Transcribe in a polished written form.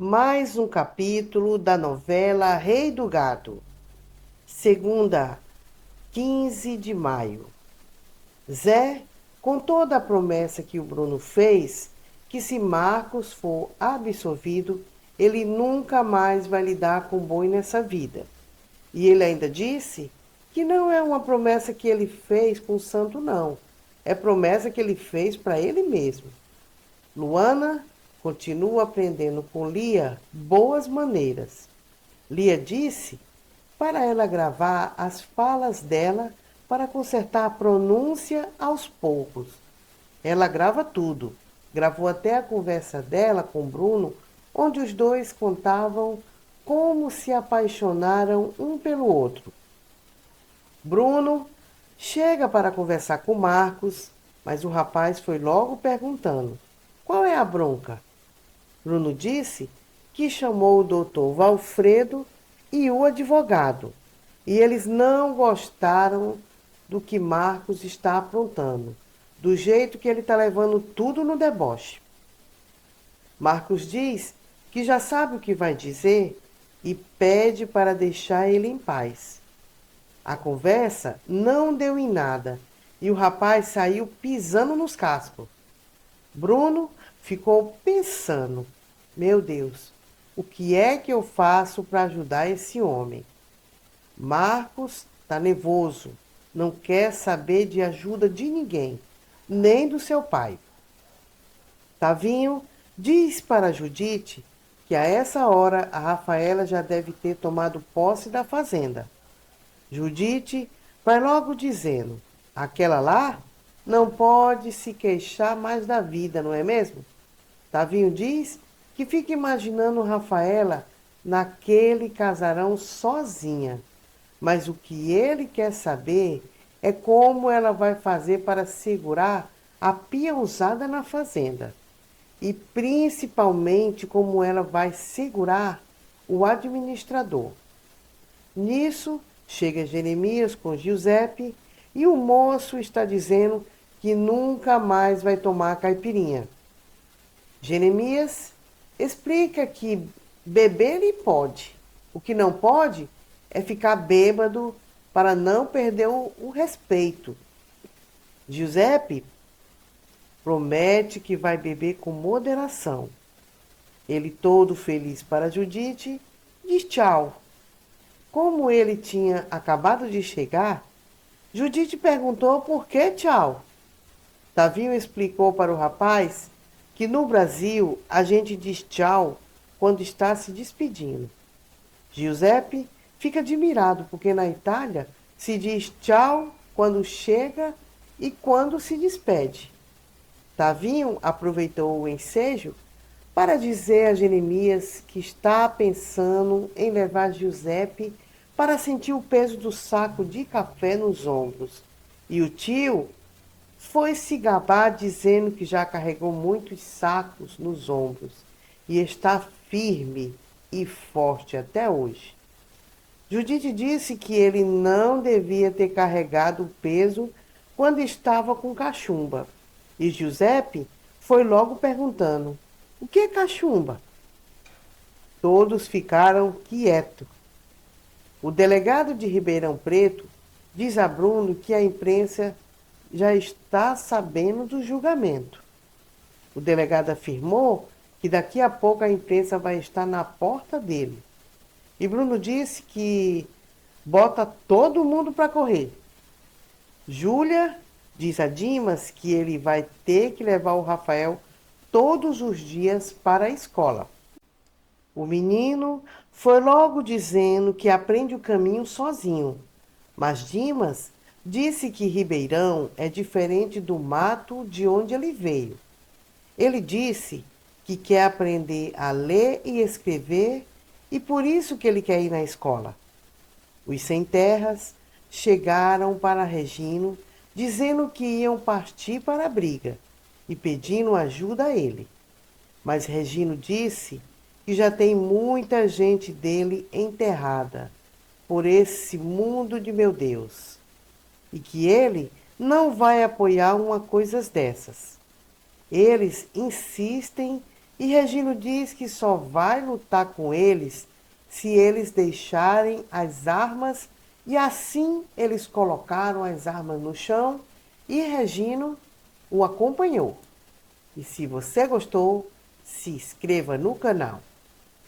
Mais um capítulo da novela Rei do Gado. Segunda, 15 de maio. Zé contou da promessa que o Bruno fez, que se Marcos for absolvido, ele nunca mais vai lidar com boi nessa vida. E ele ainda disse que não é uma promessa que ele fez com o santo, não. É promessa que ele fez para ele mesmo. Luana continua aprendendo com Lia boas maneiras. Lia disse para ela gravar as falas dela para consertar a pronúncia aos poucos. Ela grava tudo. Gravou até a conversa dela com Bruno, onde os dois contavam como se apaixonaram um pelo outro. Bruno chega para conversar com Marcos, mas o rapaz foi logo perguntando: qual é a bronca? Bruno disse que chamou o doutor Valfredo e o advogado, e eles não gostaram do que Marcos está aprontando, do jeito que ele está levando tudo no deboche. Marcos diz que já sabe o que vai dizer e pede para deixar ele em paz. A conversa não deu em nada e o rapaz saiu pisando nos cascos. Bruno ficou pensando: meu Deus, o que é que eu faço para ajudar esse homem? Marcos está nervoso, não quer saber de ajuda de ninguém, nem do seu pai. Tavinho diz para Judite que a essa hora a Rafaela já deve ter tomado posse da fazenda. Judite vai logo dizendo: aquela lá não pode se queixar mais da vida, não é mesmo? Tavinho diz que fica imaginando Rafaela naquele casarão sozinha. Mas o que ele quer saber é como ela vai fazer para segurar a peãozada na fazenda. E principalmente como ela vai segurar o administrador. Nisso, chega Jeremias com Giuseppe e o moço está dizendo que nunca mais vai tomar caipirinha. Jeremias explica que beber ele pode. O que não pode é ficar bêbado para não perder o respeito. Giuseppe promete que vai beber com moderação. Ele, todo feliz para Judite, diz tchau. Como ele tinha acabado de chegar, Judite perguntou por que tchau. Tavinho explicou para o rapaz que no Brasil a gente diz tchau quando está se despedindo. Giuseppe fica admirado porque na Itália se diz tchau quando chega e quando se despede. Tavinho aproveitou o ensejo para dizer a Jeremias que está pensando em levar Giuseppe para sentir o peso do saco de café nos ombros. E o tio foi se gabar dizendo que já carregou muitos sacos nos ombros e está firme e forte até hoje. Judite disse que ele não devia ter carregado o peso quando estava com cachumba. E Giuseppe foi logo perguntando: o que é cachumba? Todos ficaram quietos. O delegado de Ribeirão Preto diz a Bruno que a imprensa já está sabendo do julgamento. O delegado afirmou que daqui a pouco a imprensa vai estar na porta dele. E Bruno disse que bota todo mundo para correr. Júlia diz a Dimas que ele vai ter que levar o Rafael todos os dias para a escola. O menino foi logo dizendo que aprende o caminho sozinho, mas Dimas disse que Ribeirão é diferente do mato de onde ele veio. Ele disse que quer aprender a ler e escrever e por isso que ele quer ir na escola. Os sem-terras chegaram para Regino dizendo que iam partir para a briga e pedindo ajuda a ele. Mas Regino disse que já tem muita gente dele enterrada por esse mundo de meu Deus e que ele não vai apoiar uma coisa dessas. Eles insistem E Regino diz que só vai lutar com eles se eles deixarem as armas, e assim eles colocaram as armas no chão e Regino o acompanhou. E se você gostou, se inscreva no canal.